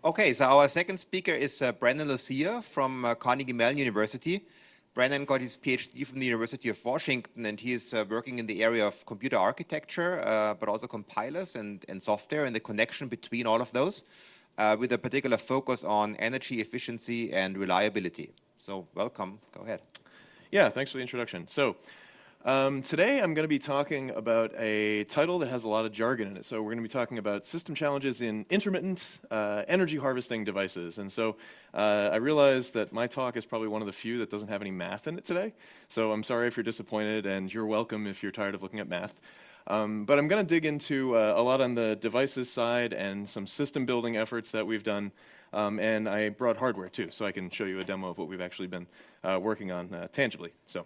Okay, so our second speaker is Brandon Lucia from Carnegie Mellon University. Brandon got his PhD from the University of Washington, and he is working in the area of computer architecture, but also compilers and software and the connection between all of those, with a particular focus on energy efficiency and reliability. So welcome, go ahead. Yeah, thanks for the introduction. So today I'm going to be talking about a title that has a lot of jargon in it. So we're going to be talking about system challenges in intermittent energy harvesting devices. And so I realize that my talk is probably one of the few that doesn't have any math in it today. So I'm sorry if you're disappointed, and you're welcome if you're tired of looking at math. But I'm going to dig into a lot on the devices side and some system building efforts that we've done. And I brought hardware too, so I can show you a demo of what we've actually been working on tangibly. So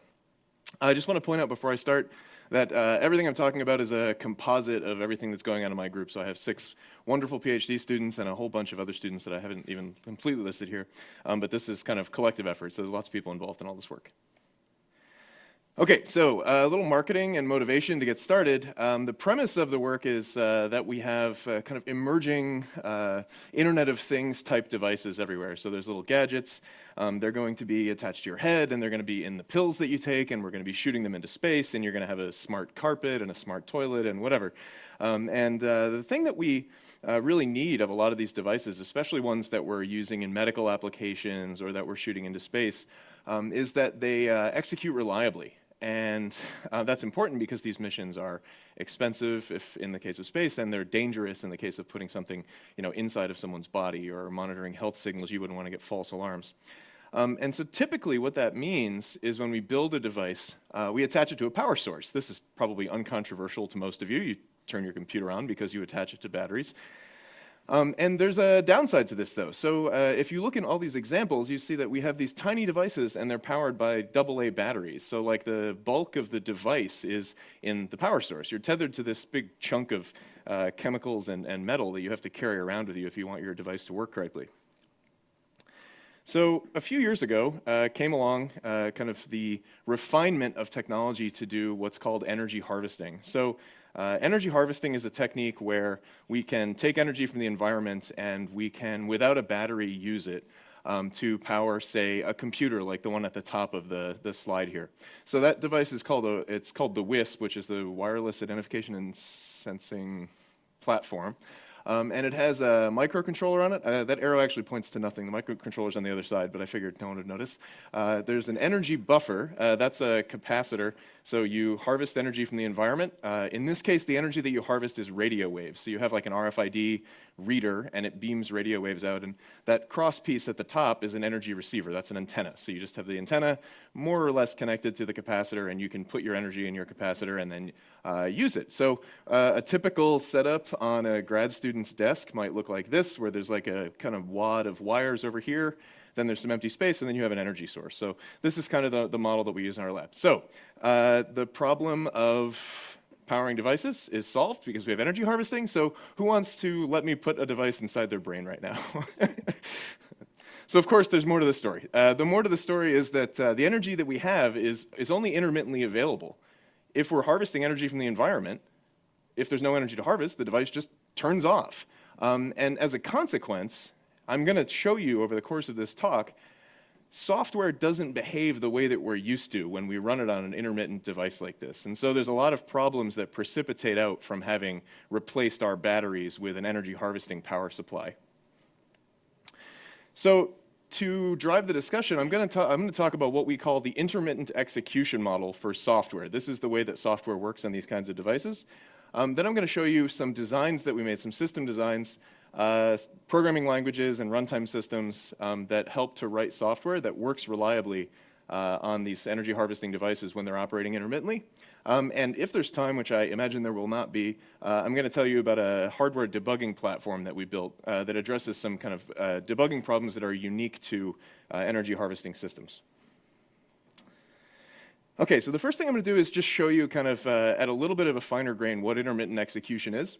I just want to point out before I start that everything I'm talking about is a composite of everything that's going on in my group. So I have 6 wonderful PhD students and a whole bunch of other students that I haven't even completely listed here. But this is kind of collective effort, so there's lots of people involved in all this work. Okay, so a little marketing and motivation to get started. The premise of the work is that we have kind of emerging Internet of Things type devices everywhere. So there's little gadgets. They're going to be attached to your head, and they're going to be in the pills that you take, and we're going to be shooting them into space, and you're going to have a smart carpet and a smart toilet and whatever. The thing that we really need of a lot of these devices, especially ones that we're using in medical applications or that we're shooting into space, is that they execute reliably. And that's important because these missions are expensive if in the case of space, and they're dangerous in the case of putting something inside of someone's body or monitoring health signals. You wouldn't want to get false alarms. And so typically what that means is when we build a device, we attach it to a power source. This is probably uncontroversial to most of you. You turn your computer on because you attach it to batteries. And there's a downside to this, though. So if you look in all these examples, you see that we have these tiny devices, and they're powered by AA batteries. So like the bulk of the device is in the power source. You're tethered to this big chunk of chemicals and metal that you have to carry around with you if you want your device to work correctly. So a few years ago came along kind of the refinement of technology to do what's called energy harvesting. So energy harvesting is a technique where we can take energy from the environment and we can, without a battery, use it to power, say, a computer like the one at the top of the slide here. So that device is called the WISP, which is the Wireless Identification and Sensing Platform. And it has a microcontroller on it. That arrow actually points to nothing. The microcontroller's on the other side, but I figured no one would notice. There's an energy buffer. That's a capacitor. So you harvest energy from the environment. In this case, the energy that you harvest is radio waves. So you have like an RFID reader, and it beams radio waves out. And that cross piece at the top is an energy receiver. That's an antenna. So you just have the antenna more or less connected to the capacitor, and you can put your energy in your capacitor and then use it. So a typical setup on a grad student's desk might look like this, where there's like a kind of wad of wires over here, then there's some empty space, and then you have an energy source. So this is kind of the model that we use in our lab. So the problem of powering devices is solved because we have energy harvesting. So who wants to let me put a device inside their brain right now? So of course, there's more to the story. The more to the story is that the energy that we have is only intermittently available. If we're harvesting energy from the environment, if there's no energy to harvest, the device just turns off. And as a consequence, I'm going to show you over the course of this talk, software doesn't behave the way that we're used to when we run it on an intermittent device like this. And so there's a lot of problems that precipitate out from having replaced our batteries with an energy harvesting power supply. So to drive the discussion, I'm going to talk about what we call the intermittent execution model for software. This is the way that software works on these kinds of devices. Then I'm going to show you some designs that we made, some system designs, programming languages and runtime systems that help to write software that works reliably on these energy harvesting devices when they're operating intermittently. And if there's time, which I imagine there will not be, I'm going to tell you about a hardware debugging platform that we built that addresses some kind of debugging problems that are unique to energy harvesting systems. Okay, so the first thing I'm going to do is just show you kind of at a little bit of a finer grain what intermittent execution is.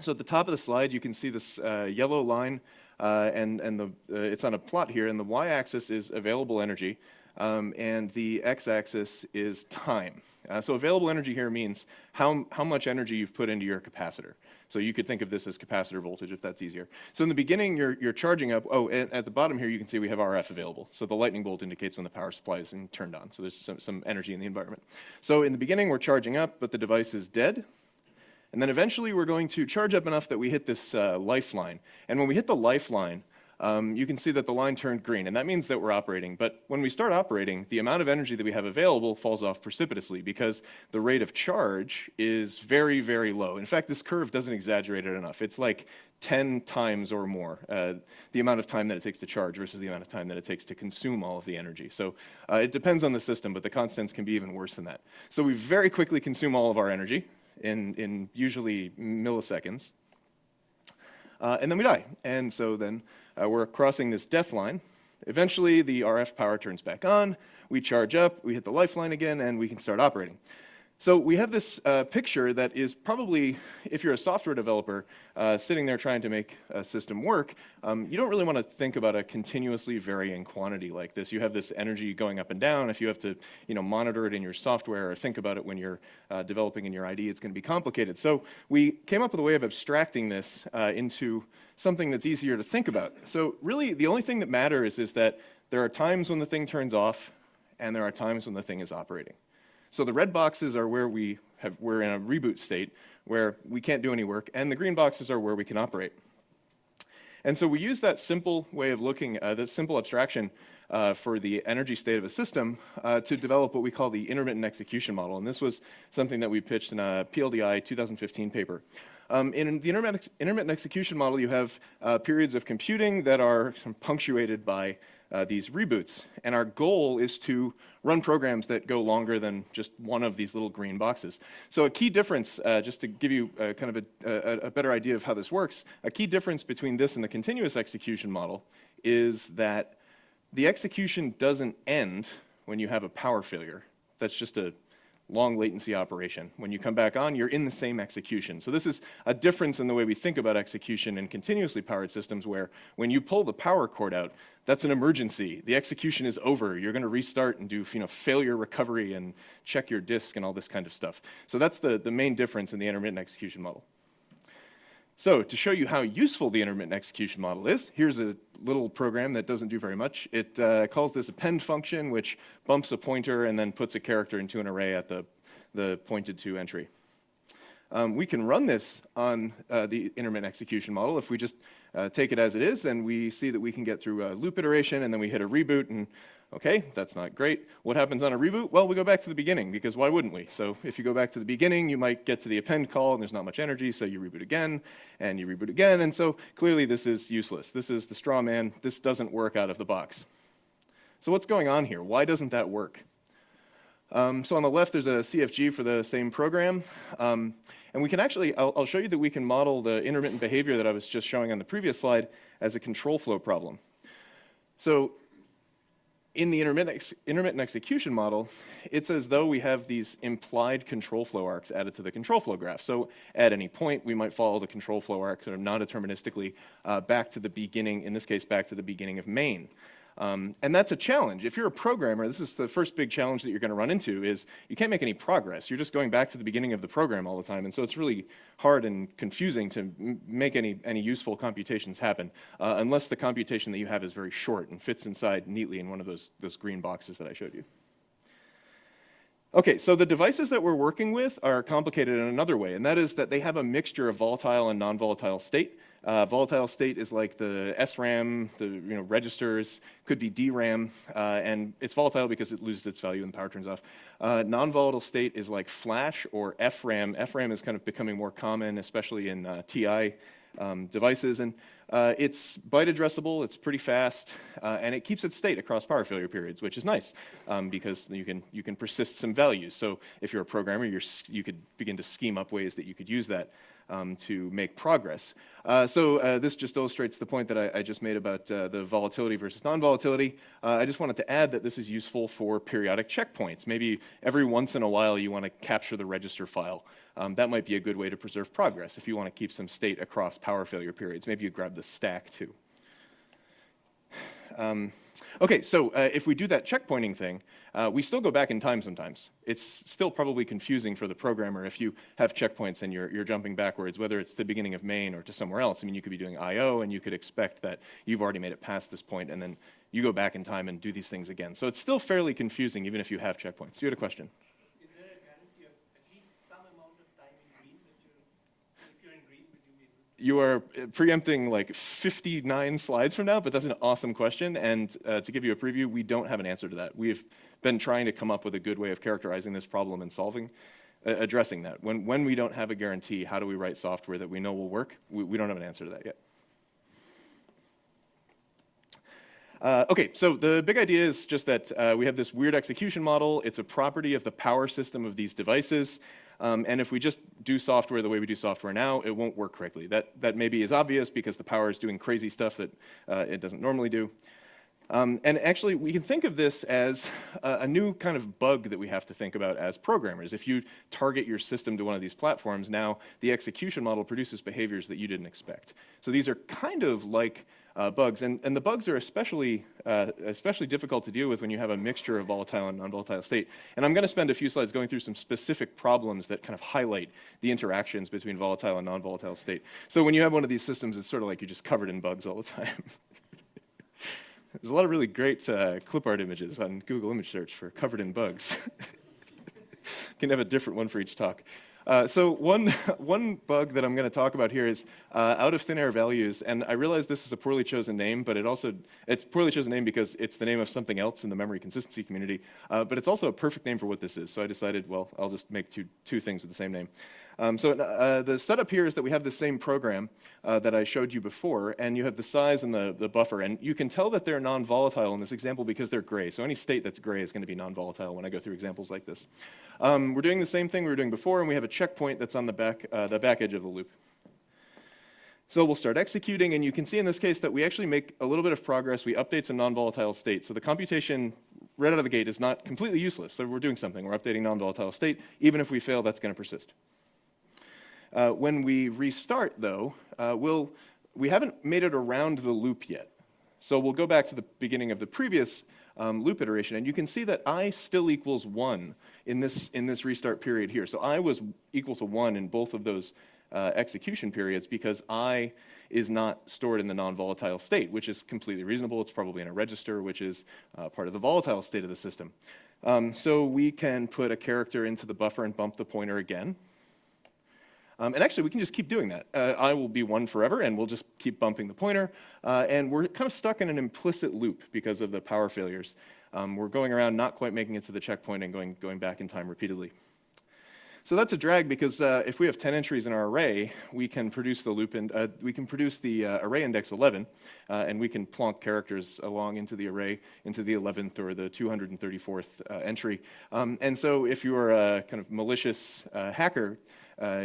So at the top of the slide, you can see this yellow line, and it's on a plot here, and the y-axis is available energy. and the x-axis is time. So available energy here means how much energy you've put into your capacitor. So you could think of this as capacitor voltage if that's easier. So in the beginning, you're charging up. Oh, and at the bottom here, you can see we have RF available. So the lightning bolt indicates when the power supply is turned on. So there's some energy in the environment. So in the beginning, we're charging up, but the device is dead. And then eventually, we're going to charge up enough that we hit this lifeline. And when we hit the lifeline, you can see that the line turned green, and that means that we're operating. But when we start operating, the amount of energy that we have available falls off precipitously because the rate of charge is very, very low. In fact, this curve doesn't exaggerate it enough. It's like 10 times or more the amount of time that it takes to charge versus the amount of time that it takes to consume all of the energy. So it depends on the system, but the constants can be even worse than that. So we very quickly consume all of our energy in usually milliseconds. And then we die. And so then we're crossing this death line. Eventually, the RF power turns back on. We charge up. We hit the lifeline again, and we can start operating. So we have this picture that is probably, if you're a software developer sitting there trying to make a system work, you don't really want to think about a continuously varying quantity like this. You have this energy going up and down. If you have to monitor it in your software or think about it when you're developing in your IDE, it's going to be complicated. So we came up with a way of abstracting this into something that's easier to think about. So really, the only thing that matters is that there are times when the thing turns off, and there are times when the thing is operating. So the red boxes are where we're in a reboot state, where we can't do any work, and the green boxes are where we can operate. And so we use that simple way of looking, this simple abstraction for the energy state of a system to develop what we call the intermittent execution model. And this was something that we pitched in a PLDI 2015 paper. In the intermittent execution model, you have periods of computing that are punctuated by these reboots. And our goal is to run programs that go longer than just one of these little green boxes. So a key difference, just to give you kind of a better idea of how this works, a key difference between this and the continuous execution model is that the execution doesn't end when you have a power failure. That's just a long latency operation. When you come back on, you're in the same execution. So this is a difference in the way we think about execution in continuously powered systems where when you pull the power cord out, that's an emergency. The execution is over. You're going to restart and do failure recovery and check your disk and all this kind of stuff. So that's the main difference in the intermittent execution model. So to show you how useful the intermittent execution model is, here's a little program that doesn't do very much. It calls this append function, which bumps a pointer and then puts a character into an array at the pointed to entry. We can run this on the intermittent execution model if we just take it as it is, and we see that we can get through a loop iteration, and then we hit a reboot, and okay, that's not great. What happens on a reboot? Well, we go back to the beginning, because why wouldn't we? So if you go back to the beginning, you might get to the append call, and there's not much energy, so you reboot again, and so clearly this is useless. This is the straw man. This doesn't work out of the box. So what's going on here? Why doesn't that work? So on the left, there's a CFG for the same program. And we can actually, I'll show you that we can model the intermittent behavior that I was just showing on the previous slide as a control flow problem. So in the intermittent execution model, it's as though we have these implied control flow arcs added to the control flow graph. So at any point, we might follow the control flow arc sort of non-deterministically back to the beginning, in this case, back to the beginning of main. And that's a challenge. If you're a programmer, this is the first big challenge that you're going to run into is you can't make any progress. You're just going back to the beginning of the program all the time. And so it's really hard and confusing to make any useful computations happen unless the computation that you have is very short and fits inside neatly in one of those green boxes that I showed you. Okay, so the devices that we're working with are complicated in another way, and that is that they have a mixture of volatile and non-volatile state. Volatile state is like the SRAM, the registers, could be DRAM, and it's volatile because it loses its value and the power turns off. Non-volatile state is like flash or FRAM. FRAM is kind of becoming more common, especially in TI devices, and it's byte addressable, it's pretty fast, and it keeps its state across power failure periods, which is nice because you can persist some values. So if you're a programmer, you could begin to scheme up ways that you could use that to make progress. So this just illustrates the point that I just made about the volatility versus non-volatility. I just wanted to add that this is useful for periodic checkpoints. Maybe every once in a while you want to capture the register file. That might be a good way to preserve progress if you want to keep some state across power failure periods. Maybe you grab the stack too. Okay, so if we do that checkpointing thing, we still go back in time sometimes. It's still probably confusing for the programmer if you have checkpoints and you're jumping backwards, whether it's the beginning of main or to somewhere else. I mean, you could be doing I/O and you could expect that you've already made it past this point and then you go back in time and do these things again. So it's still fairly confusing even if you have checkpoints. You had a question? Is there a guarantee of at least some amount of time in green that if you're in green, would you be able to? You are preempting like 59 slides from now, but that's an awesome question. And to give you a preview, we don't have an answer to that. We've been trying to come up with a good way of characterizing this problem and addressing that. When we don't have a guarantee, how do we write software that we know will work? We don't have an answer to that yet. Okay, so the big idea is just that we have this weird execution model. It's a property of the power system of these devices. And if we just do software the way we do software now, it won't work correctly. That maybe is obvious because the power is doing crazy stuff that it doesn't normally do. And actually, we can think of this as a new kind of bug that we have to think about as programmers. If you target your system to one of these platforms, now the execution model produces behaviors that you didn't expect. So these are kind of like bugs, and the bugs are especially difficult to deal with when you have a mixture of volatile and non-volatile state. And I'm going to spend a few slides going through some specific problems that kind of highlight the interactions between volatile and non-volatile state. So when you have one of these systems, it's sort of like you're just covered in bugs all the time. There's a lot of really great clip art images on Google image search for covered in bugs. Can have a different one for each talk. So one bug that I'm going to talk about here is out of thin air values, and I realize this is a poorly chosen name, but it's poorly chosen name because it's the name of something else in the memory consistency community, but it's also a perfect name for what this is. So I decided, well, I'll just make two things with the same name. The setup here is that we have the same program that I showed you before, and you have the size and the buffer, and you can tell that they're non-volatile in this example because they're gray. So any state that's gray is going to be non-volatile when I go through examples like this. We're doing the same thing we were doing before, and we have a checkpoint that's on the back edge of the loop. So we'll start executing, and you can see in this case that we actually make a little bit of progress. We update some non-volatile state. So the computation right out of the gate is not completely useless. So we're doing something. We're updating non-volatile state. Even if we fail, that's going to persist. When we restart, though, we haven't made it around the loop yet. So we'll go back to the beginning of the previous loop iteration, and you can see that I still equals 1 in this restart period here. So I was equal to 1 in both of those execution periods because I is not stored in the non-volatile state, which is completely reasonable. It's probably in a register, which is part of the volatile state of the system. So we can put a character into the buffer and bump the pointer again. And actually, we can just keep doing that. I will be 1 forever, and we'll just keep bumping the pointer. And we're kind of stuck in an implicit loop because of the power failures. We're going around not quite making it to the checkpoint and going back in time repeatedly. So that's a drag because if we have 10 entries in our array, we can produce the loop and we can produce the array index 11, and we can plonk characters along into the array into the 11th or the 234th entry. And so if you are a kind of malicious hacker,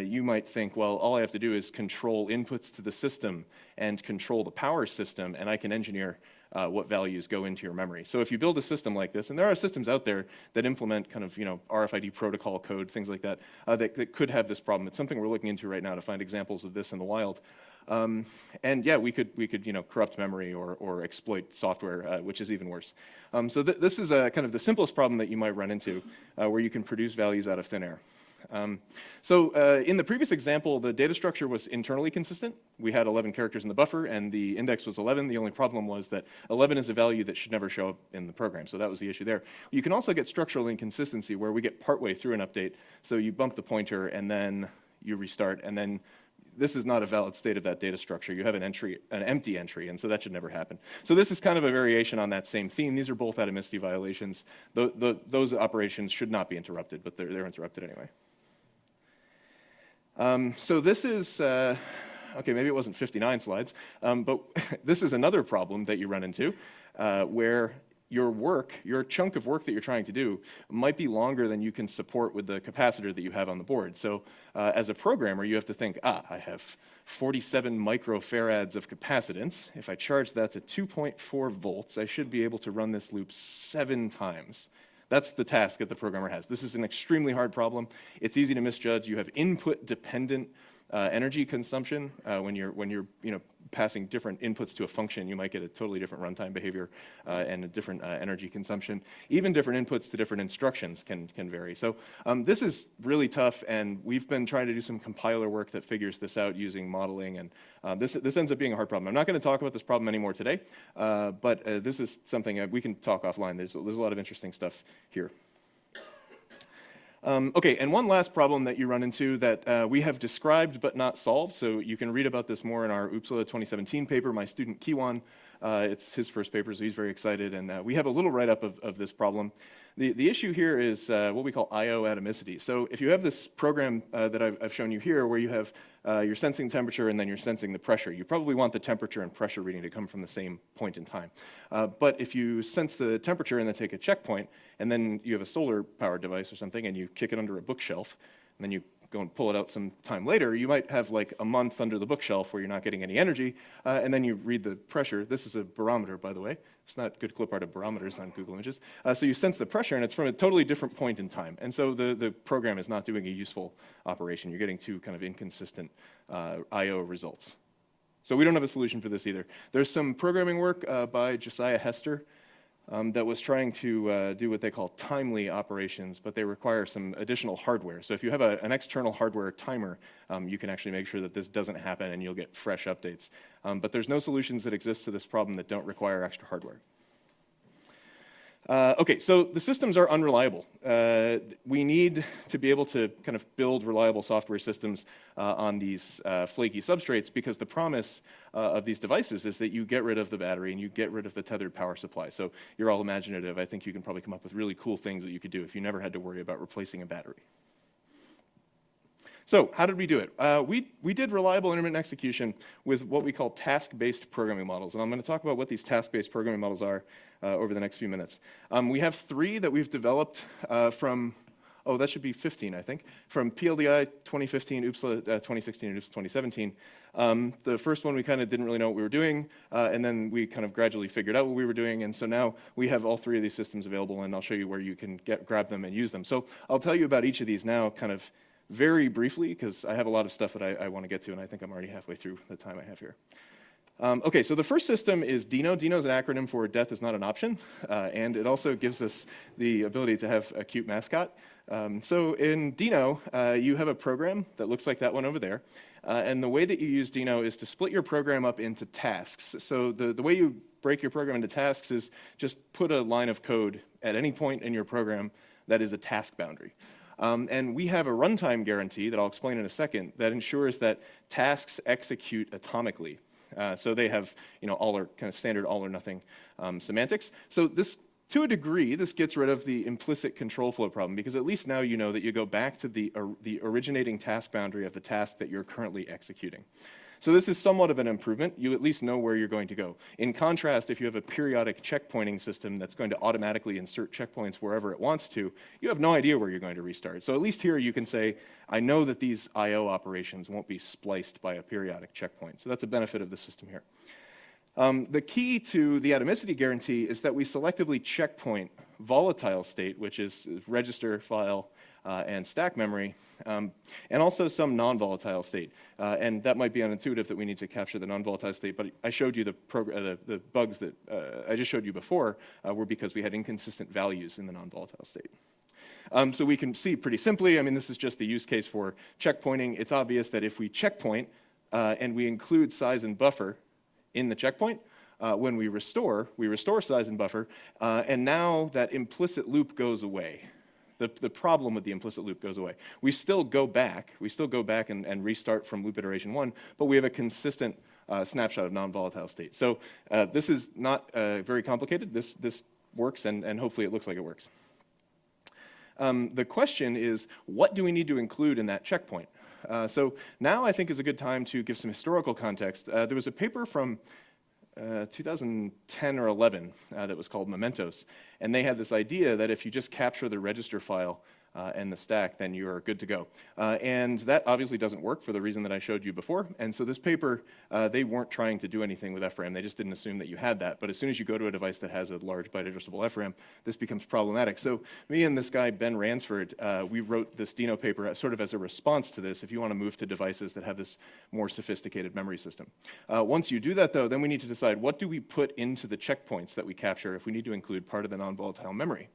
you might think, well, all I have to do is control inputs to the system and control the power system, and I can engineer what values go into your memory. So if you build a system like this, and there are systems out there that implement kind of RFID protocol code, things like that, that could have this problem. It's something we're looking into right now to find examples of this in the wild. And yeah, we could corrupt memory or exploit software, which is even worse. So this is kind of the simplest problem that you might run into, where you can produce values out of thin air. In the previous example, the data structure was internally consistent. We had 11 characters in the buffer, and the index was 11. The only problem was that 11 is a value that should never show up in the program, so that was the issue there. You can also get structural inconsistency, where we get partway through an update, so you bump the pointer, and then you restart, and then this is not a valid state of that data structure. You have an empty entry, and so that should never happen. So this is kind of a variation on that same theme. These are both atomicity violations. Those operations should not be interrupted, but they're interrupted anyway. So this is, okay, maybe it wasn't 59 slides, but this is another problem that you run into where your chunk of work that you're trying to do might be longer than you can support with the capacitor that you have on the board. So as a programmer, you have to think, I have 47 microfarads of capacitance. If I charge that to 2.4 volts, I should be able to run this loop 7 times. That's the task that the programmer has. This is an extremely hard problem. It's easy to misjudge. You have input-dependent energy consumption. When you're passing different inputs to a function, you might get a totally different runtime behavior and a different energy consumption. Even different inputs to different instructions can vary. So this is really tough, and we've been trying to do some compiler work that figures this out using modeling, and this ends up being a hard problem. I'm not going to talk about this problem anymore today, but this is something we can talk offline. There's a lot of interesting stuff here. Okay, and one last problem that you run into that we have described but not solved, so you can read about this more in our UPSLA 2017 paper. My student Kiwan, it's his first paper, so he's very excited, and we have a little write-up of this problem. The issue here is what we call I/O atomicity. So if you have this program that I've shown you here where you have you're sensing temperature and then you're sensing the pressure, you probably want the temperature and pressure reading to come from the same point in time. But if you sense the temperature and then take a checkpoint, and then you have a solar powered device or something and you kick it under a bookshelf, and then you go and pull it out some time later, you might have like a month under the bookshelf where you're not getting any energy, and then you read the pressure. This is a barometer, by the way. It's not good clip art of barometers on Google Images. So you sense the pressure, and it's from a totally different point in time. And so the program is not doing a useful operation. You're getting two kind of inconsistent I/O results. So we don't have a solution for this either. There's some programming work by Josiah Hester that was trying to do what they call timely operations, but they require some additional hardware. So if you have an external hardware timer, you can actually make sure that this doesn't happen and you'll get fresh updates. But there's no solutions that exist to this problem that don't require extra hardware. Okay, so the systems are unreliable. We need to be able to kind of build reliable software systems on these flaky substrates, because the promise of these devices is that you get rid of the battery and you get rid of the tethered power supply. So you're all imaginative. I think you can probably come up with really cool things that you could do if you never had to worry about replacing a battery. So how did we do it? We did reliable intermittent execution with what we call task-based programming models. And I'm going to talk about what these task-based programming models are over the next few minutes. We have 3 that we've developed from, that should be 15, I think, from PLDI 2015, UPSLA 2016, and UPSLA 2017. The first one, we kind of didn't really know what we were doing, and then we kind of gradually figured out what we were doing, and so now we have all 3 of these systems available, and I'll show you where you can grab them and use them. So I'll tell you about each of these now kind of very briefly, because I have a lot of stuff that I want to get to, and I think I'm already halfway through the time I have here. Okay, so the first system is Dino. Dino is an acronym for Death is Not an Option, and it also gives us the ability to have a cute mascot. So in Dino, you have a program that looks like that one over there, and the way that you use Dino is to split your program up into tasks. So the way you break your program into tasks is just put a line of code at any point in your program that is a task boundary. And we have a runtime guarantee that I'll explain in a second that ensures that tasks execute atomically. So they have, all or kind of standard all or nothing semantics. So this, to a degree, this gets rid of the implicit control flow problem, because at least now you know that you go back to the originating task boundary of the task that you're currently executing. So this is somewhat of an improvement. You at least know where you're going to go. In contrast, if you have a periodic checkpointing system that's going to automatically insert checkpoints wherever it wants to, you have no idea where you're going to restart. So at least here you can say, I know that these I/O operations won't be spliced by a periodic checkpoint. So that's a benefit of the system here. The key to the atomicity guarantee is that we selectively checkpoint volatile state, which is register, file, and stack memory, and also some non-volatile state. And that might be unintuitive that we need to capture the non-volatile state, but I showed you the bugs that I just showed you before were because we had inconsistent values in the non-volatile state. So we can see pretty simply, this is just the use case for checkpointing. It's obvious that if we checkpoint and we include size and buffer in the checkpoint, when we restore size and buffer, and now that implicit loop goes away. The problem with the implicit loop goes away. We still go back and restart from loop iteration 1, but we have a consistent snapshot of non-volatile state. So this is not very complicated. This works, and hopefully it looks like it works. The question is, what do we need to include in that checkpoint? So now I think is a good time to give some historical context. There was a paper from 2010 or 11 that was called Mementos, and they had this idea that if you just capture the register file and the stack, then you're good to go. And that obviously doesn't work for the reason that I showed you before. And so this paper, they weren't trying to do anything with FRAM. They just didn't assume that you had that. But as soon as you go to a device that has a large byte addressable FRAM, this becomes problematic. So me and this guy, Ben Ransford, we wrote this Dino paper sort of as a response to this if you want to move to devices that have this more sophisticated memory system. Once you do that, though, then we need to decide what do we put into the checkpoints that we capture if we need to include part of the non-volatile memory.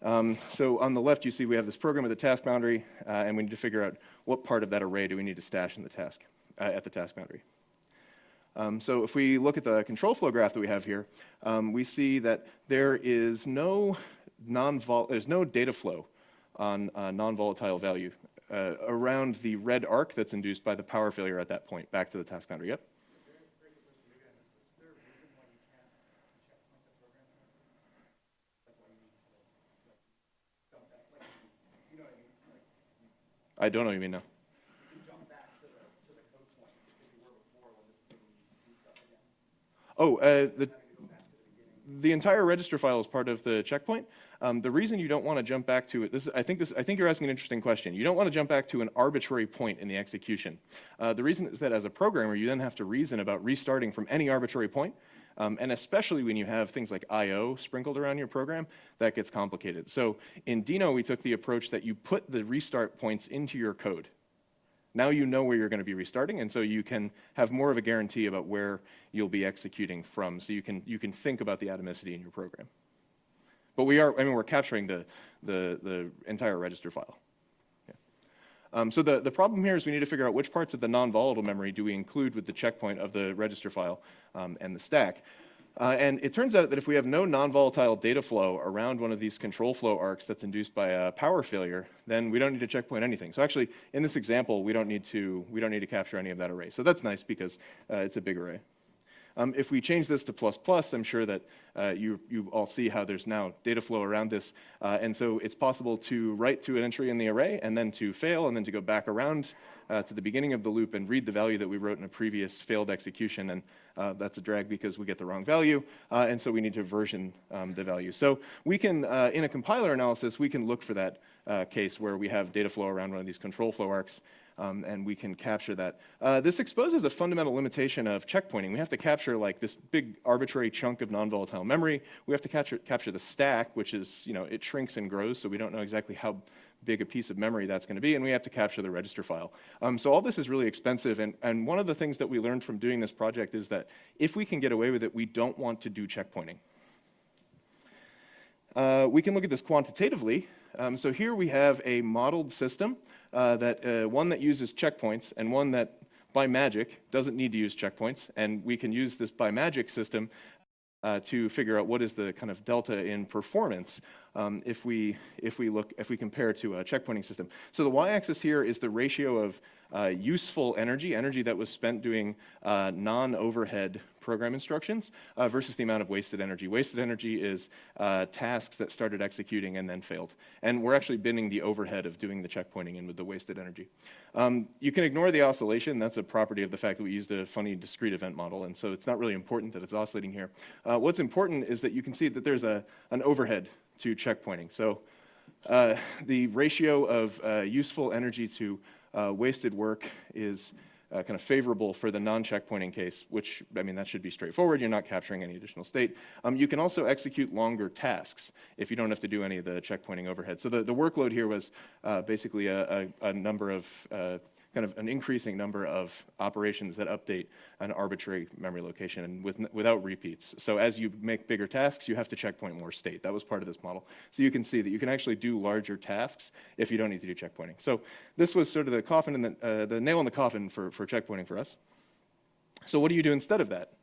So on the left, you see we have this program with a task boundary, and we need to figure out what part of that array do we need to stash in the task, at the task boundary. So if we look at the control flow graph that we have here, we see that there is no data flow on non-volatile value around the red arc that's induced by the power failure at that point, back to the task boundary. Yep. I don't know what you mean now. You can jump back to the code point if you were before when this thing boots up again. The entire register file is part of the checkpoint. The reason you don't want to jump back to it, I think you're asking an interesting question. You don't want to jump back to an arbitrary point in the execution. The reason is that as a programmer, you then have to reason about restarting from any arbitrary point. And especially when you have things like I/O sprinkled around your program, that gets complicated. So in Dino, we took the approach that you put the restart points into your code. Now you know where you're going to be restarting, and so you can have more of a guarantee about where you'll be executing from. So you can think about the atomicity in your program. But we're capturing the entire register file. So the problem here is we need to figure out which parts of the non-volatile memory do we include with the checkpoint of the register file and the stack. And it turns out that if we have no non-volatile data flow around one of these control flow arcs that's induced by a power failure, then we don't need to checkpoint anything. So actually, in this example, we don't need to capture any of that array. So that's nice because it's a big array. If we change this to ++, I'm sure that you all see how there's now data flow around this. And so it's possible to write to an entry in the array and then to fail and then to go back around to the beginning of the loop and read the value that we wrote in a previous failed execution. And that's a drag because we get the wrong value. And so we need to version the value. So we can, in a compiler analysis, we can look for that case where we have data flow around one of these control flow arcs. And we can capture that. This exposes a fundamental limitation of checkpointing. We have to capture like this big arbitrary chunk of non-volatile memory. We have to capture the stack, which is, it shrinks and grows, so we don't know exactly how big a piece of memory that's going to be, and we have to capture the register file. So all this is really expensive, and one of the things that we learned from doing this project is that if we can get away with it, we don't want to do checkpointing. We can look at this quantitatively. So here we have a modeled system, one that uses checkpoints and one that, by magic, doesn't need to use checkpoints. And we can use this by magic system to figure out what is the kind of delta in performance if we compare to a checkpointing system. So the y-axis here is the ratio of useful energy that was spent doing non-overhead program instructions versus the amount of wasted energy. Wasted energy is tasks that started executing and then failed. And we're actually binning the overhead of doing the checkpointing in with the wasted energy. You can ignore the oscillation. That's a property of the fact that we used a funny discrete event model, and so it's not really important that it's oscillating here. What's important is that you can see that there's an overhead to checkpointing. So the ratio of useful energy to wasted work is kind of favorable for the non-checkpointing case, which, that should be straightforward. You're not capturing any additional state. You can also execute longer tasks if you don't have to do any of the checkpointing overhead. So the workload here was basically a number of, kind of an increasing number of operations that update an arbitrary memory location and without repeats. So as you make bigger tasks, you have to checkpoint more state. That was part of this model. So you can see that you can actually do larger tasks if you don't need to do checkpointing. So this was sort of the coffin and the nail in the coffin for checkpointing for us. So what do you do instead of that?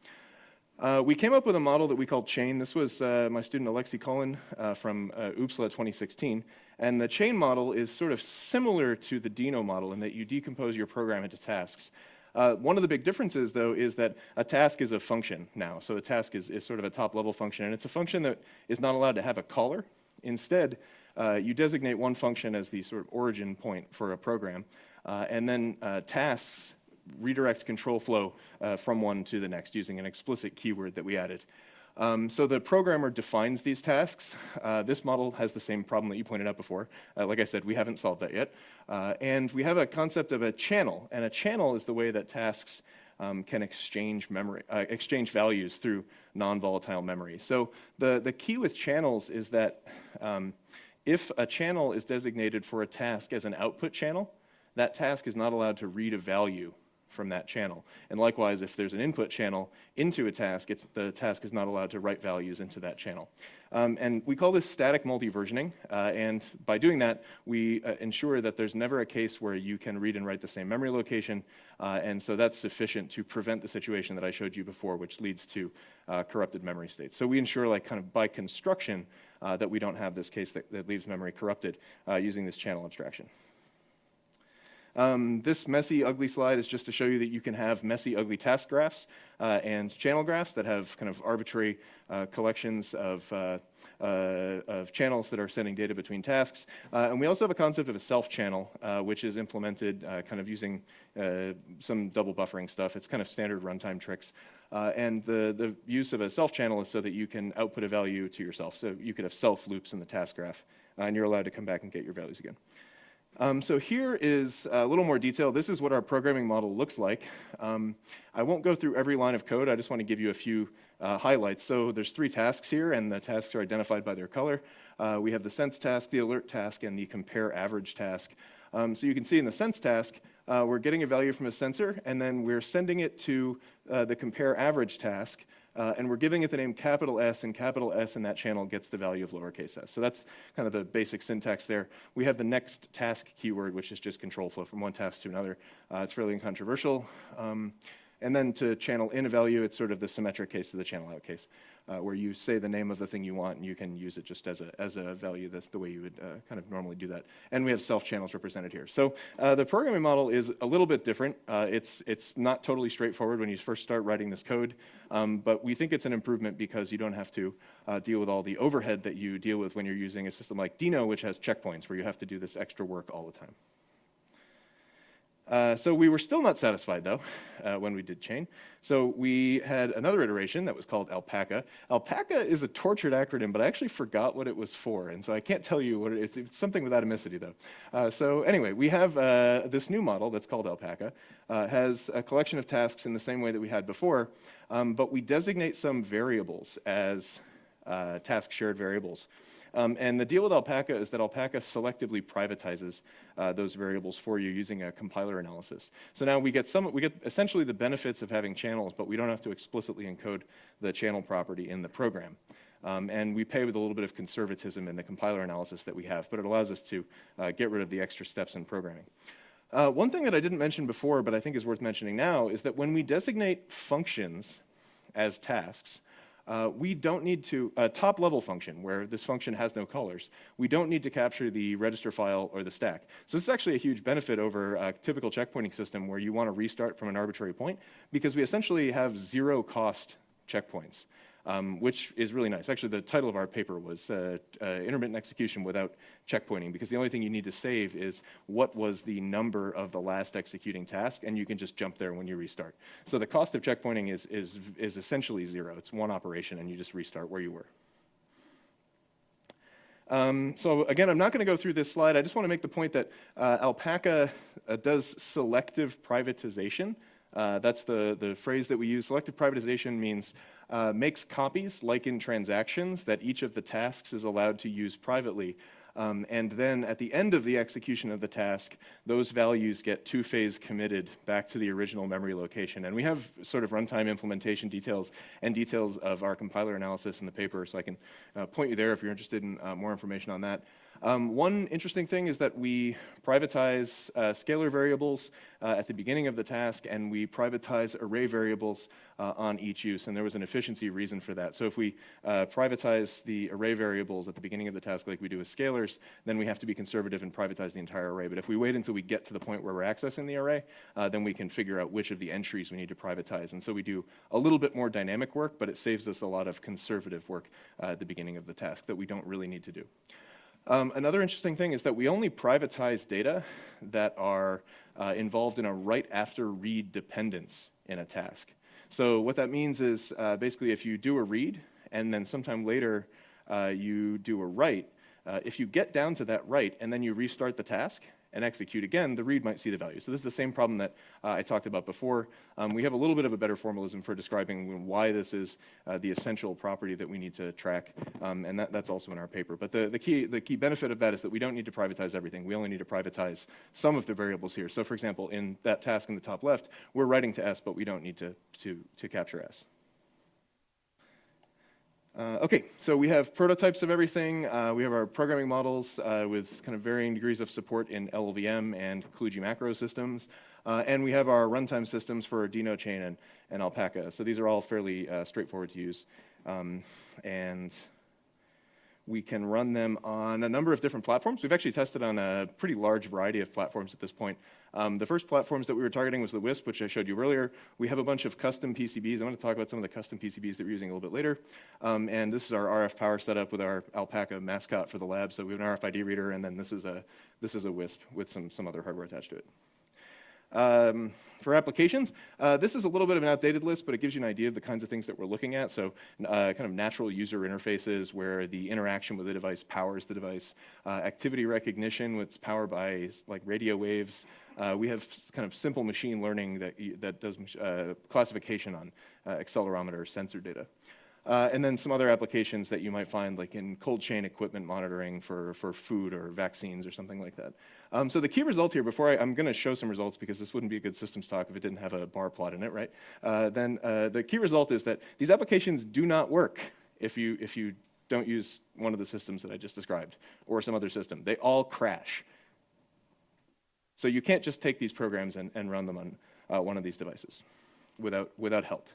We came up with a model that we called chain. This was my student Alexi Cullen from UPSLA 2016. And the chain model is sort of similar to the Dino model in that you decompose your program into tasks. One of the big differences, though, is that a task is a function now. So a task is sort of a top-level function, and it's a function that is not allowed to have a caller. Instead, you designate one function as the sort of origin point for a program, and then tasks redirect control flow from one to the next using an explicit keyword that we added. So the programmer defines these tasks. This model has the same problem that you pointed out before. Like I said, we haven't solved that yet. And we have a concept of a channel, and a channel is the way that tasks can exchange values through non-volatile memory. So the key with channels is that if a channel is designated for a task as an output channel, that task is not allowed to read a value from that channel. And likewise, if there's an input channel into a task, the task is not allowed to write values into that channel. And we call this static multi-versioning, and by doing that, we ensure that there's never a case where you can read and write the same memory location, and so that's sufficient to prevent the situation that I showed you before, which leads to corrupted memory states. So we ensure, like kind of by construction, that we don't have this case that leaves memory corrupted using this channel abstraction. This messy, ugly slide is just to show you that you can have messy, ugly task graphs and channel graphs that have kind of arbitrary collections of channels that are sending data between tasks. And we also have a concept of a self-channel, which is implemented kind of using some double buffering stuff. It's kind of standard runtime tricks. And the use of a self-channel is so that you can output a value to yourself. So you could have self loops in the task graph, and you're allowed to come back and get your values again. So here is a little more detail. This is what our programming model looks like. I won't go through every line of code. I just want to give you a few highlights. So there's 3 tasks here, and the tasks are identified by their color. We have the sense task, the alert task, and the compare average task. So you can see in the sense task, we're getting a value from a sensor, and then we're sending it to the compare average task. And we're giving it the name capital S, and capital S in that channel gets the value of lowercase s. So that's kind of the basic syntax there. We have the next task keyword, which is just control flow from one task to another. It's fairly incontroversial. And then to channel in a value, it's sort of the symmetric case to the channel out case, where you say the name of the thing you want, and you can use it just as a value. That's the way you would kind of normally do that. And we have self-channels represented here. So the programming model is a little bit different. It's not totally straightforward when you first start writing this code, but we think it's an improvement because you don't have to deal with all the overhead that you deal with when you're using a system like Dino, which has checkpoints, where you have to do this extra work all the time. So we were still not satisfied, though, when we did chain. So we had another iteration that was called Alpaca. Alpaca is a tortured acronym, but I actually forgot what it was for, and so I can't tell you what it is. It's something with atomicity, though. So anyway, we have this new model that's called Alpaca. Has a collection of tasks in the same way that we had before, but we designate some variables as task shared variables. And the deal with Alpaca is that Alpaca selectively privatizes those variables for you using a compiler analysis. So now we get essentially the benefits of having channels, but we don't have to explicitly encode the channel property in the program. And we pay with a little bit of conservatism in the compiler analysis that we have, but it allows us to get rid of the extra steps in programming. One thing that I didn't mention before, but I think is worth mentioning now, is that when we designate functions as tasks, we don't need to, a top-level function, where this function has no colors, we don't need to capture the register file or the stack. So this is actually a huge benefit over a typical checkpointing system where you want to restart from an arbitrary point, because we essentially have zero-cost checkpoints, which is really nice. Actually, the title of our paper was Intermittent Execution Without Checkpointing, because the only thing you need to save is what was the number of the last executing task, and you can just jump there when you restart. So the cost of checkpointing is essentially zero. It's one operation, and you just restart where you were. So again, I'm not going to go through this slide. I just want to make the point that Alpaca does selective privatization. That's the phrase that we use. Selective privatization means makes copies, like in transactions, that each of the tasks is allowed to use privately. And then at the end of the execution of the task, those values get two-phase committed back to the original memory location. And we have sort of runtime implementation details and details of our compiler analysis in the paper, so I can point you there if you're interested in more information on that. One interesting thing is that we privatize scalar variables at the beginning of the task, and we privatize array variables on each use, and there was an efficiency reason for that. So if we privatize the array variables at the beginning of the task like we do with scalars, then we have to be conservative and privatize the entire array. But if we wait until we get to the point where we're accessing the array, then we can figure out which of the entries we need to privatize. And so we do a little bit more dynamic work, but it saves us a lot of conservative work at the beginning of the task that we don't really need to do. Another interesting thing is that we only privatize data that are involved in a write after read dependence in a task. So what that means is basically if you do a read and then sometime later you do a write, if you get down to that write and then you restart the task and execute again, the read might see the value. So this is the same problem that I talked about before. We have a little bit of a better formalism for describing why this is the essential property that we need to track, and that's also in our paper. But the key benefit of that is that we don't need to privatize everything. We only need to privatize some of the variables here. So for example, in that task in the top left, we're writing to S, but we don't need to capture S. Okay, so we have prototypes of everything. We have our programming models with kind of varying degrees of support in LLVM and kludgy macro systems. And we have our runtime systems for nano-chain and Alpaca. So these are all fairly straightforward to use. And we can run them on a number of different platforms. We've actually tested on a pretty large variety of platforms at this point. The first platforms that we were targeting was the WISP, which I showed you earlier. We have a bunch of custom PCBs. I'm going to talk about some of the custom PCBs that we're using a little bit later. And this is our RF power setup with our Alpaca mascot for the lab. So we have an RFID reader, and then this is a WISP with some other hardware attached to it. For applications, this is a little bit of an outdated list, but it gives you an idea of the kinds of things that we're looking at. So kind of natural user interfaces where the interaction with the device powers the device. Activity recognition, which is powered by like radio waves. We have kind of simple machine learning that does classification on accelerometer sensor data. And then some other applications that you might find like in cold chain equipment monitoring for food or vaccines or something like that. So the key result here, I'm going to show some results because this wouldn't be a good systems talk if it didn't have a bar plot in it, right? Then the key result is that these applications do not work if you don't use one of the systems that I just described or some other system. They all crash. So you can't just take these programs and run them on one of these devices without help.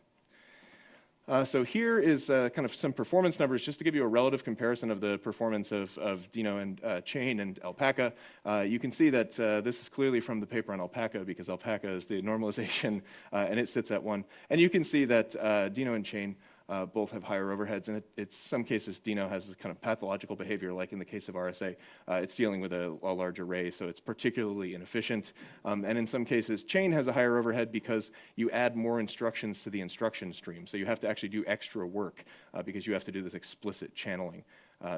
So here is kind of some performance numbers just to give you a relative comparison of the performance of Dino and Chain and Alpaca. You can see that this is clearly from the paper on Alpaca because Alpaca is the normalization and it sits at 1. And you can see that Dino and Chain both have higher overheads, and it's some cases Dino has a kind of pathological behavior, like in the case of RSA. It's dealing with a large array, so it's particularly inefficient. And in some cases, Chain has a higher overhead because you add more instructions to the instruction stream. So you have to actually do extra work because you have to do this explicit channeling.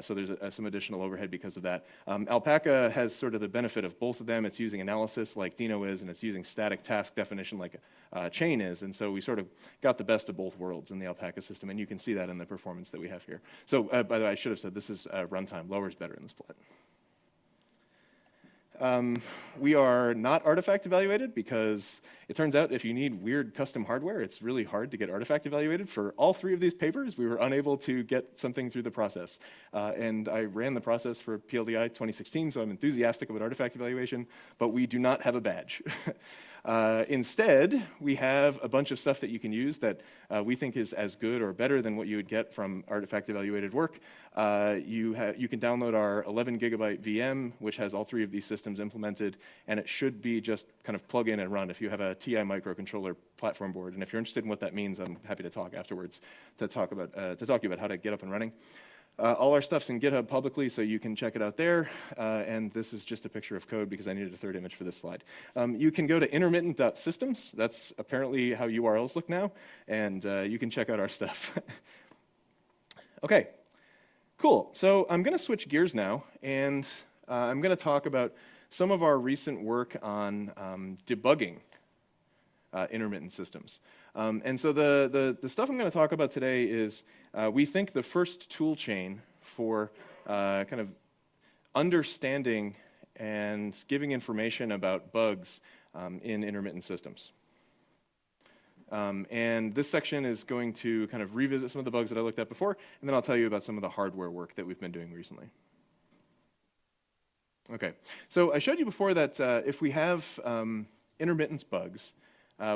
So there's some additional overhead because of that. Alpaca has sort of the benefit of both of them. It's using analysis like Dino is, and it's using static task definition like Chain is. And so we sort of got the best of both worlds in the Alpaca system, and you can see that in the performance that we have here. So by the way, I should have said this is runtime. Lower is better in this plot. We are not artifact evaluated because it turns out if you need weird custom hardware, it's really hard to get artifact evaluated. For all 3 of these papers, we were unable to get something through the process. And I ran the process for PLDI 2016, so I'm enthusiastic about artifact evaluation, but we do not have a badge. Instead, we have a bunch of stuff that you can use that we think is as good or better than what you would get from artifact evaluated work. You can download our 11 gigabyte VM, which has all 3 of these systems implemented, and it should be just kind of plug in and run if you have a TI microcontroller platform board. And if you're interested in what that means, I'm happy to talk afterwards to talk to you about how to get up and running. All our stuff's in GitHub publicly, so you can check it out there. And this is just a picture of code because I needed a third image for this slide. You can go to intermittent.systems. That's apparently how URLs look now. And you can check out our stuff. OK, cool. So I'm going to switch gears now. And I'm going to talk about some of our recent work on debugging intermittent systems. And so the stuff I'm going to talk about today is we think the first tool chain for kind of understanding and giving information about bugs in intermittent systems. And this section is going to kind of revisit some of the bugs that I looked at before, and then I'll tell you about some of the hardware work that we've been doing recently. Okay, so I showed you before that if we have intermittence bugs,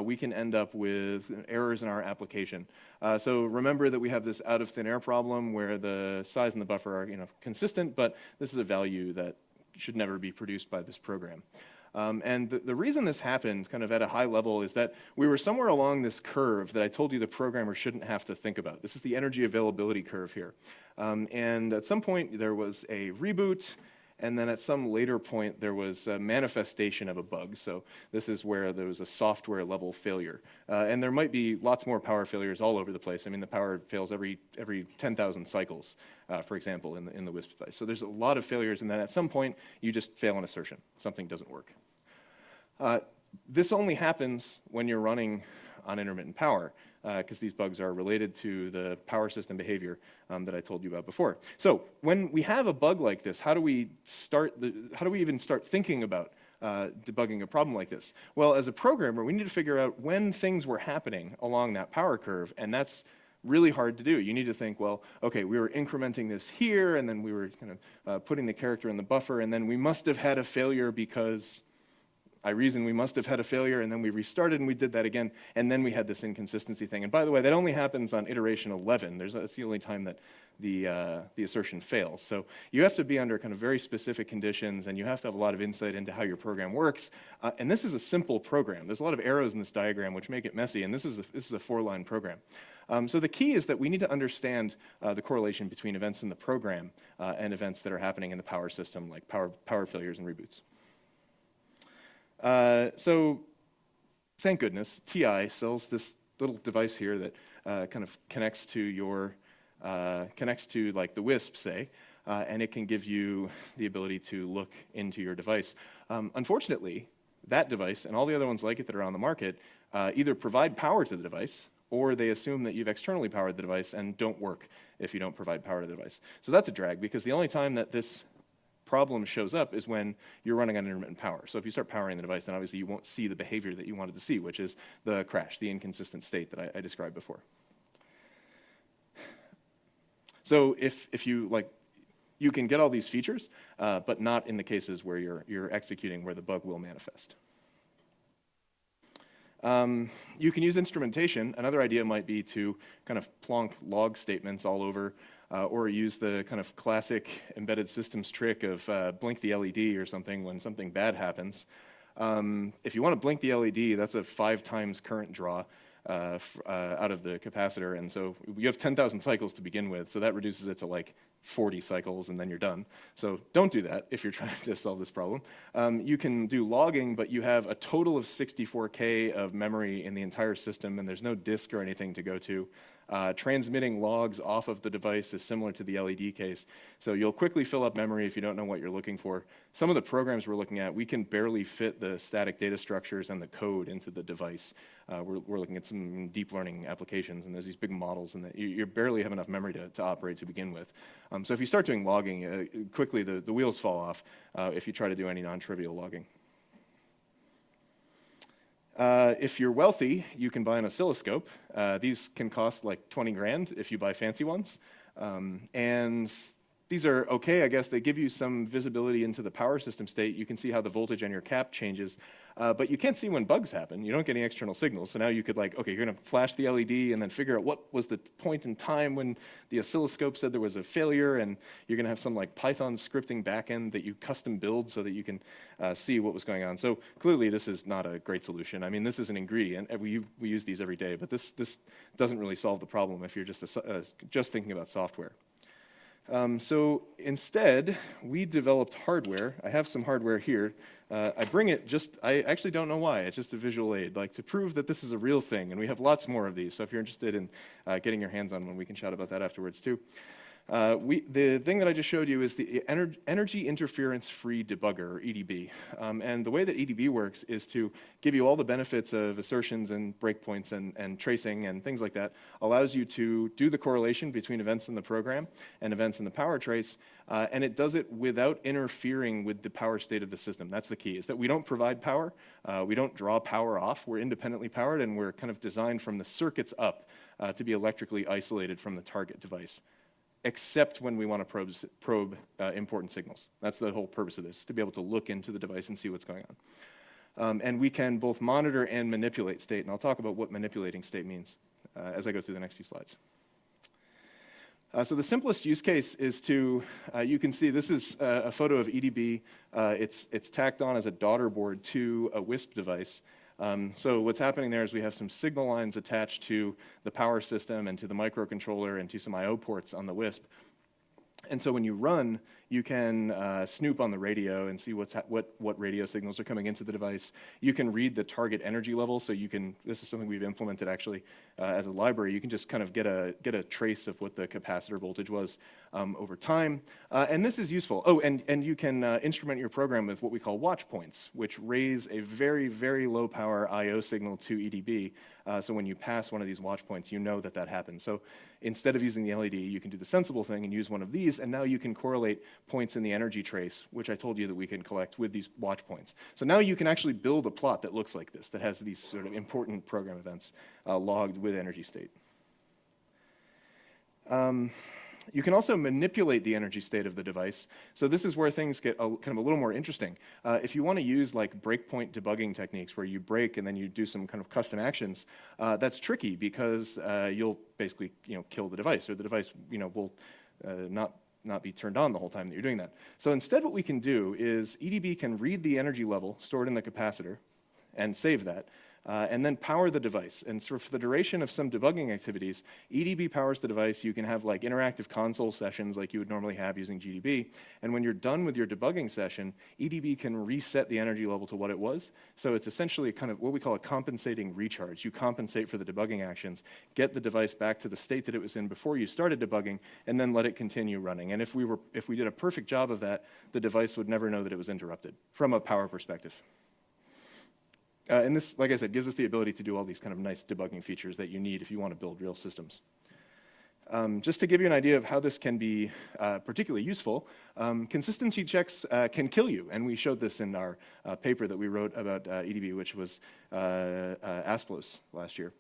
we can end up with errors in our application. So remember that we have this out of thin air problem where the size and the buffer are consistent, but this is a value that should never be produced by this program. And the reason this happened kind of at a high level is that we were somewhere along this curve that I told you the programmer shouldn't have to think about. This is the energy availability curve here. And at some point there was a reboot, and then at some later point there was a manifestation of a bug. So this is where there was a software level failure. And there might be lots more power failures all over the place. I mean, the power fails every 10,000 cycles, for example, in the WISP device. So there's a lot of failures, and then at some point you just fail an assertion. Something doesn't work. This only happens when you're running on intermittent power, because these bugs are related to the power system behavior that I told you about before. So when we have a bug like this, how do we even start thinking about debugging a problem like this? Well, as a programmer, we need to figure out when things were happening along that power curve, and that's really hard to do. You need to think, well, okay, we were incrementing this here, and then we were kind of putting the character in the buffer, and then we must have had a failure because I reasoned we must have had a failure, and then we restarted and we did that again, and then we had this inconsistency thing. And by the way, that only happens on iteration 11. That's the only time that the assertion fails. So you have to be under kind of very specific conditions, and you have to have a lot of insight into how your program works. And this is a simple program. There's a lot of arrows in this diagram which make it messy, and this is a 4-line program. So the key is that we need to understand the correlation between events in the program and events that are happening in the power system, like power failures and reboots. So thank goodness, TI sells this little device here that kind of connects to like the WISP, say, and it can give you the ability to look into your device. Unfortunately, that device and all the other ones like it that are on the market either provide power to the device, or they assume that you've externally powered the device and don't work if you don't provide power to the device. So that's a drag, because the only time that this problem shows up is when you're running on intermittent power. So if you start powering the device, then obviously you won't see the behavior that you wanted to see, which is the crash, the inconsistent state that I described before. So if you like, you can get all these features, but not in the cases where you're executing where the bug will manifest. You can use instrumentation. Another idea might be to kind of plonk log statements all over, or use the kind of classic embedded systems trick of blink the LED or something when something bad happens. If you want to blink the LED, that's a 5 times current draw out of the capacitor, and so you have 10,000 cycles to begin with, so that reduces it to like 40 cycles, and then you're done. So don't do that if you're trying to solve this problem. You can do logging, but you have a total of 64K of memory in the entire system, and there's no disk or anything to go to. Transmitting logs off of the device is similar to the LED case, so you'll quickly fill up memory if you don't know what you're looking for. Some of the programs we're looking at, we can barely fit the static data structures and the code into the device. We're looking at some deep learning applications, and there's these big models, and you barely have enough memory to operate to begin with. So if you start doing logging, quickly the wheels fall off if you try to do any non-trivial logging. If you're wealthy, you can buy an oscilloscope. These can cost like 20 grand if you buy fancy ones. And these are okay, I guess. They give you some visibility into the power system state. You can see how the voltage on your cap changes, but you can't see when bugs happen. You don't get any external signals. So now you could like, okay, you're gonna flash the LED and then figure out what was the point in time when the oscilloscope said there was a failure, and you're gonna have some like Python scripting backend that you custom build so that you can see what was going on. So clearly this is not a great solution. I mean, this is an ingredient. We use these every day, but this doesn't really solve the problem if you're just thinking about software. So instead, we developed hardware. I have some hardware here. I bring it I actually don't know why. It's just a visual aid, like to prove that this is a real thing. And we have lots more of these. So if you're interested in getting your hands on one, we can chat about that afterwards too. The thing that I just showed you is the energy interference-free debugger, or EDB. And the way that EDB works is to give you all the benefits of assertions and breakpoints and tracing and things like that. Allows you to do the correlation between events in the program and events in the power trace, and it does it without interfering with the power state of the system. That's the key, is that we don't provide power, we don't draw power off, we're independently powered, and we're kind of designed from the circuits up to be electrically isolated from the target device, except when we want to probe important signals. That's the whole purpose of this, to be able to look into the device and see what's going on. And we can both monitor and manipulate state, and I'll talk about what manipulating state means as I go through the next few slides. So the simplest use case is to, you can see this is a photo of EDB. It's tacked on as a daughter board to a WISP device. So what's happening there is we have some signal lines attached to the power system and to the microcontroller and to some I/O ports on the WISP. And so when you run, you can snoop on the radio and see what radio signals are coming into the device. You can read the target energy level, so you can, this is something we've implemented actually as a library, you can just kind of get a trace of what the capacitor voltage was over time. And this is useful. Oh, and you can instrument your program with what we call watch points, which raise a very, very low power I/O signal to EDB. So when you pass one of these watch points, you know that that happens. So instead of using the LED, you can do the sensible thing and use one of these, and now you can correlate points in the energy trace, which I told you that we can collect with these watch points. So now you can actually build a plot that looks like this, that has these sort of important program events logged with energy state. You can also manipulate the energy state of the device. So this is where things get kind of a little more interesting. If you want to use like breakpoint debugging techniques where you break and then you do some kind of custom actions, that's tricky because you'll basically kill the device, or the device will not be turned on the whole time that you're doing that. So instead what we can do is EDB can read the energy level stored in the capacitor and save that. And then power the device. And so for the duration of some debugging activities, EDB powers the device. You can have like interactive console sessions like you would normally have using GDB. And when you're done with your debugging session, EDB can reset the energy level to what it was. So it's essentially kind of what we call a compensating recharge. You compensate for the debugging actions, get the device back to the state that it was in before you started debugging, and then let it continue running. And if we did a perfect job of that, the device would never know that it was interrupted from a power perspective. And this, like I said, gives us the ability to do all these kind of nice debugging features that you need if you want to build real systems. Just to give you an idea of how this can be particularly useful, consistency checks can kill you. And we showed this in our paper that we wrote about EDB, which was ASPLOS last year.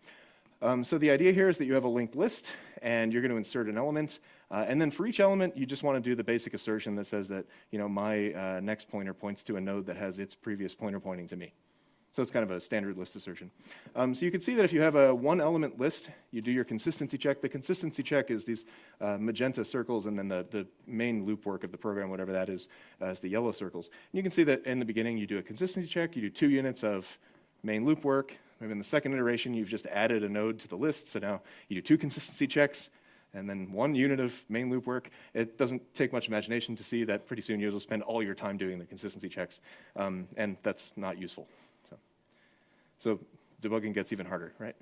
So the idea here is that you have a linked list, and you're going to insert an element. And then for each element, you just want to do the basic assertion that says that my next pointer points to a node that has its previous pointer pointing to me. So it's kind of a standard list assertion. So you can see that if you have a one element list, you do your consistency check. The consistency check is these magenta circles, and then the main loop work of the program, whatever that is the yellow circles. And you can see that in the beginning, you do a consistency check, you do 2 units of main loop work. Maybe in the second iteration, you've just added a node to the list. So now you do 2 consistency checks, and then 1 unit of main loop work. It doesn't take much imagination to see that pretty soon you'll spend all your time doing the consistency checks, and that's not useful. So debugging gets even harder, right?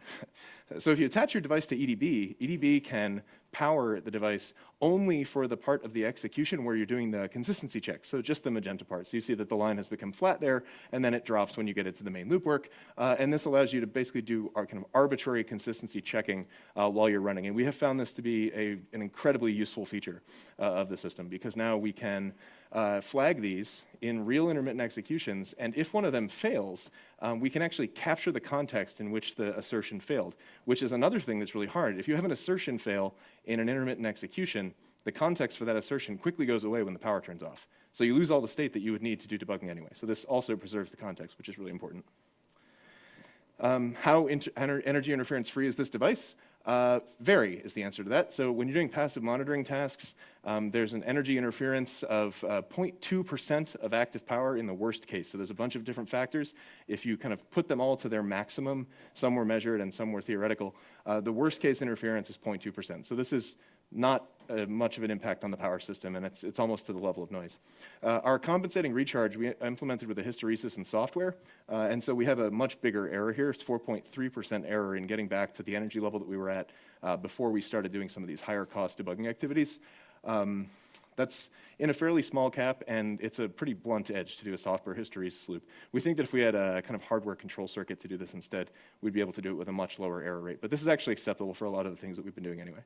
So if you attach your device to EDB, EDB can power the device only for the part of the execution where you're doing the consistency check, so just the magenta part. So you see that the line has become flat there, and then it drops when you get it to the main loop work. And this allows you to basically do our kind of arbitrary consistency checking while you're running. And we have found this to be an incredibly useful feature of the system, because now we can flag these in real intermittent executions, and if one of them fails, we can actually capture the context in which the assertion failed, which is another thing that's really hard. If you have an assertion fail in an intermittent execution, the context for that assertion quickly goes away when the power turns off. So you lose all the state that you would need to do debugging anyway. So this also preserves the context, which is really important. How energy interference free is this device? Very is the answer to that. So when you're doing passive monitoring tasks, there's an energy interference of 0.2% of active power in the worst case. So there's a bunch of different factors. If you kind of put them all to their maximum, some were measured and some were theoretical, the worst case interference is 0.2%. So this is not much of an impact on the power system, and it's almost to the level of noise. Our compensating recharge we implemented with a hysteresis and software, and so we have a much bigger error here. It's 4.3% error in getting back to the energy level that we were at before we started doing some of these higher cost debugging activities. That's in a fairly small cap, and it's a pretty blunt edge to do a software hysteresis loop. We think that if we had a kind of hardware control circuit to do this instead, we'd be able to do it with a much lower error rate. But this is actually acceptable for a lot of the things that we've been doing anyway.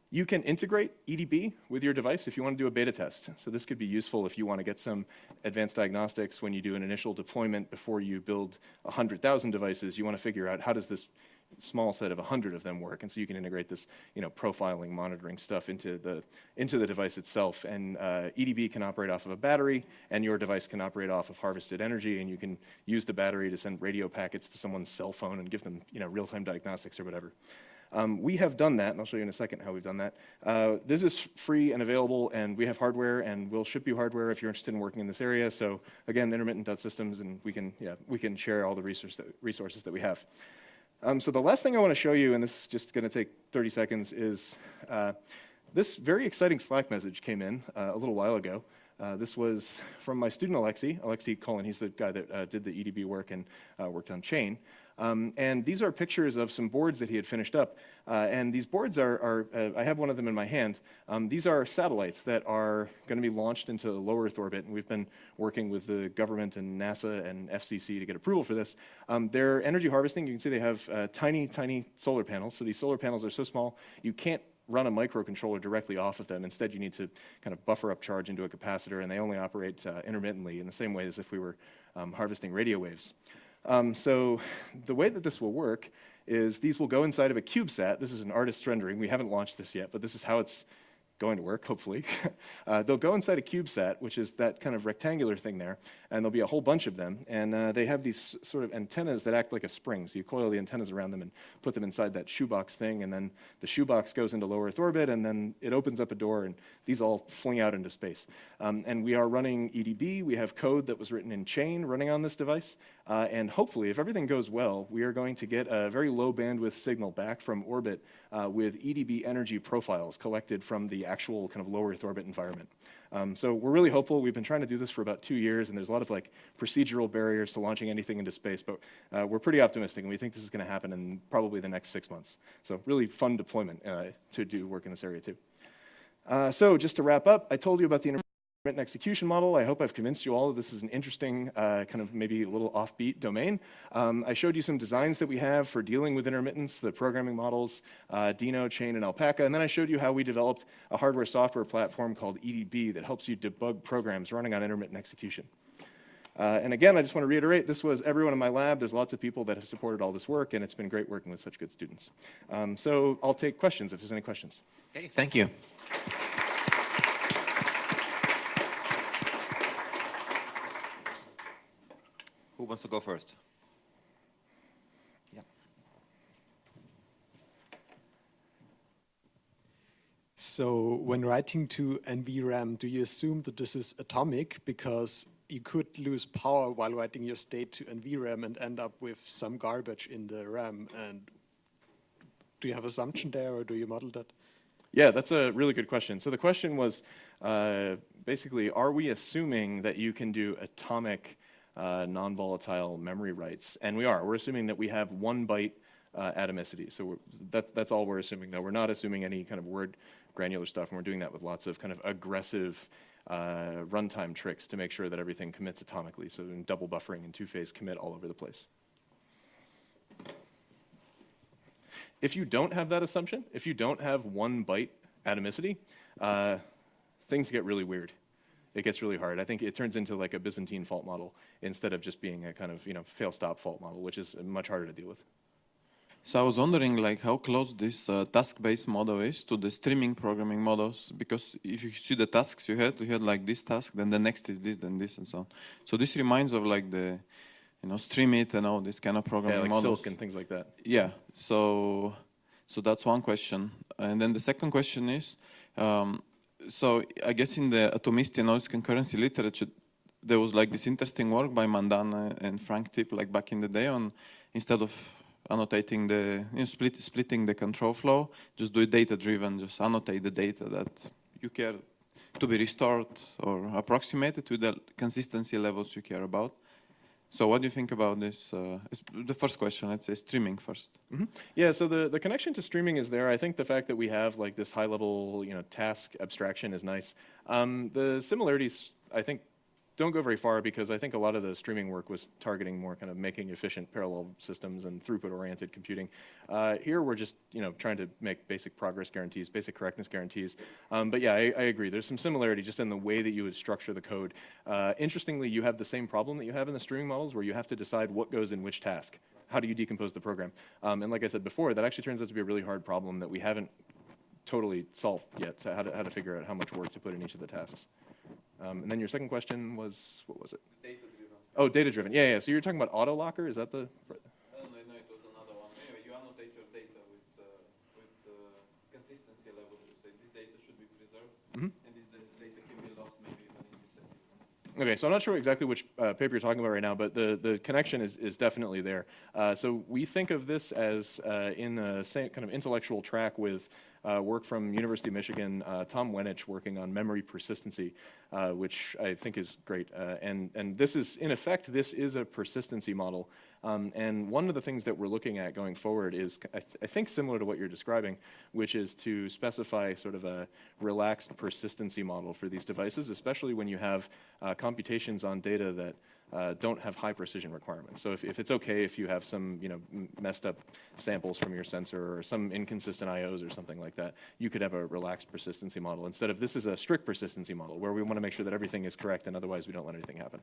You can integrate EDB with your device if you want to do a beta test. So this could be useful if you want to get some advanced diagnostics when you do an initial deployment before you build 100,000 devices. You want to figure out how does this small set of 100 of them work, and so you can integrate this, profiling, monitoring stuff into the device itself. And EDB can operate off of a battery, and your device can operate off of harvested energy, and you can use the battery to send radio packets to someone's cell phone and give them, real-time diagnostics or whatever. We have done that, and I'll show you in a second how we've done that. This is free and available, and we have hardware, and we'll ship you hardware if you're interested in working in this area. So again, intermittent.systems, and we can share all the resources that we have. So the last thing I want to show you, and this is just going to take 30 seconds, is this very exciting Slack message came in a little while ago. This was from my student Alexei Cullen. He's the guy that did the EDB work and worked on Chain. And these are pictures of some boards that he had finished up. And these boards are I have one of them in my hand. These are satellites that are going to be launched into low Earth orbit. And we've been working with the government and NASA and FCC to get approval for this. They're energy harvesting. You can see they have tiny, tiny solar panels. So these solar panels are so small, you can't run a microcontroller directly off of them. Instead, you need to kind of buffer up charge into a capacitor, and they only operate intermittently in the same way as if we were harvesting radio waves. So the way that this will work is these will go inside of a CubeSat. This is an artist's rendering. We haven't launched this yet, but this is how it's going to work, hopefully. They'll go inside a CubeSat, which is that kind of rectangular thing there, and there'll be a whole bunch of them. And they have these sort of antennas that act like a spring. So you coil the antennas around them and put them inside that shoebox thing, and then the shoebox goes into low Earth orbit, and then it opens up a door, and these all fling out into space. And we are running EDB. We have code that was written in Chain running on this device. And hopefully, if everything goes well, we are going to get a very low bandwidth signal back from orbit with EDB energy profiles collected from the actual kind of low Earth orbit environment. So we're really hopeful. We've been trying to do this for about 2 years, and there's a lot of like procedural barriers to launching anything into space, but we're pretty optimistic, and we think this is going to happen in probably the next 6 months. So really fun deployment to do work in this area too. So just to wrap up, I told you about the intermittent execution model. I hope I've convinced you all that this is an interesting, kind of maybe a little offbeat domain. I showed you some designs that we have for dealing with intermittence, the programming models, Dino, Chain, and Alpaca, and then I showed you how we developed a hardware-software platform called EDB that helps you debug programs running on intermittent execution. And again, I just want to reiterate, this was everyone in my lab. There's lots of people that have supported all this work, and it's been great working with such good students. So I'll take questions if there's any questions. Okay, thank you. Who wants to go first? Yeah. So when writing to NVRAM, do you assume that this is atomic? Because you could lose power while writing your state to NVRAM and end up with some garbage in the RAM. And do you have assumption there, or do you model that? Yeah, that's a really good question. So the question was basically, are we assuming that you can do atomic non-volatile memory writes? And we are. We're assuming that we have 1 byte atomicity. So that's all we're assuming, though. We're not assuming any kind of word granular stuff, and we're doing that with lots of kind of aggressive runtime tricks to make sure that everything commits atomically. So in double buffering and two-phase commit all over the place. If you don't have that assumption, if you don't have 1 byte atomicity, things get really weird. It gets really hard. I think it turns into like a Byzantine fault model instead of just being a kind of, fail-stop fault model, which is much harder to deal with. So I was wondering, like, how close this task-based model is to the streaming programming models, because if you see the tasks you had like this task, then the next is this, then this, and so on. So this reminds of like the, stream it and all this kind of programming like models. Silk and things like that. Yeah. So that's one question, and then the second question is, so I guess in the atomicity and noise concurrency literature, there was like this interesting work by Mandana and Frank Tipp, like back in the day, on instead of annotating the, splitting the control flow, just do it data-driven, just annotate the data that you care to be restored or approximated to the consistency levels you care about. So what do you think about this? The first question, let's say streaming first. Mm-hmm. Yeah, so the connection to streaming is there. I think the fact that we have like this high-level, task abstraction is nice. The similarities, I think, don't go very far, because I think a lot of the streaming work was targeting more kind of making efficient parallel systems and throughput-oriented computing. Here we're just trying to make basic progress guarantees, basic correctness guarantees. But yeah, I agree. There's some similarity just in the way that you would structure the code. Interestingly, you have the same problem that you have in the streaming models, where you have to decide what goes in which task. How do you decompose the program? And like I said before, that actually turns out to be a really hard problem that we haven't totally solved yet. So how to figure out how much work to put in each of the tasks. And then your second question was, what was it? Data-driven. Oh, data-driven. Yeah. So you're talking about auto locker? Is that the? No, it was another one. Anyway, you annotate your data with consistency levels. You say this data should be preserved, and this data can be lost maybe even in this setting. Okay, so I'm not sure exactly which paper you're talking about right now, but the connection is definitely there. So we think of this as in the same kind of intellectual track with work from University of Michigan, Tom Wenich working on memory persistency, which I think is great. And this is, in effect, this is a persistency model. And one of the things that we're looking at going forward is, I think, similar to what you're describing, which is to specify sort of a relaxed persistency model for these devices, especially when you have computations on data that don't have high precision requirements. So if it's okay if you have some messed up samples from your sensor or some inconsistent IOs or something like that, you could have a relaxed persistency model instead of this is a strict persistency model where we want to make sure that everything is correct and otherwise we don't let anything happen.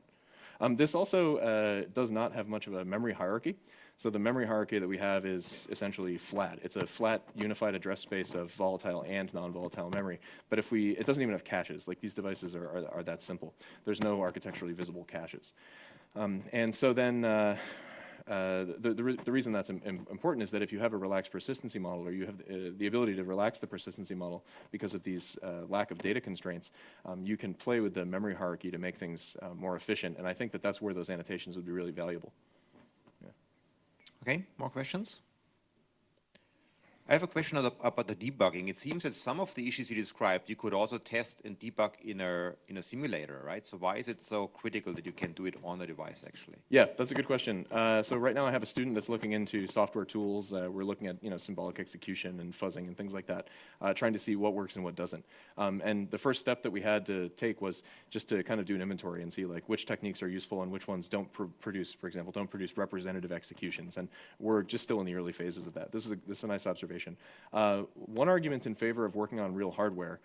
This also does not have much of a memory hierarchy. So the memory hierarchy that we have is essentially flat. It's a flat unified address space of volatile and non-volatile memory. But it doesn't even have caches. Like these devices are that simple. There's no architecturally visible caches. And so then the reason that's important is that if you have a relaxed persistency model or you have the ability to relax the persistency model because of these lack of data constraints, you can play with the memory hierarchy to make things more efficient. And I think that that's where those annotations would be really valuable. Okay, more questions? I have a question about the debugging. It seems that some of the issues you described, you could also test and debug in a simulator, right? So why is it so critical that you can do it on the device, actually? Yeah, that's a good question. So right now I have a student that's looking into software tools. We're looking at symbolic execution and fuzzing and things like that, trying to see what works and what doesn't. And the first step that we had to take was just to kind of do an inventory and see like which techniques are useful and which ones don't produce, for example, don't produce representative executions. And we're just still in the early phases of that. This is a nice observation. One argument in favor of working on real hardware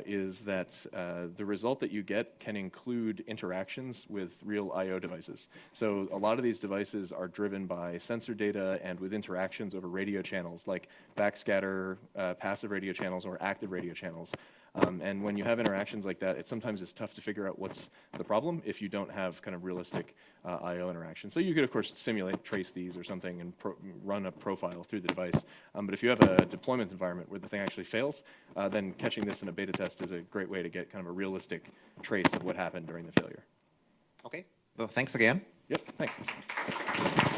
is that the result that you get can include interactions with real I/O devices. So a lot of these devices are driven by sensor data and with interactions over radio channels like backscatter, passive radio channels, or active radio channels. And when you have interactions like that, sometimes it's tough to figure out what's the problem if you don't have kind of realistic I/O interactions. So you could, of course, simulate, trace these or something, and run a profile through the device. But if you have a deployment environment where the thing actually fails, then catching this in a beta test is a great way to get kind of a realistic trace of what happened during the failure. Okay, well, thanks again. Yep, thanks.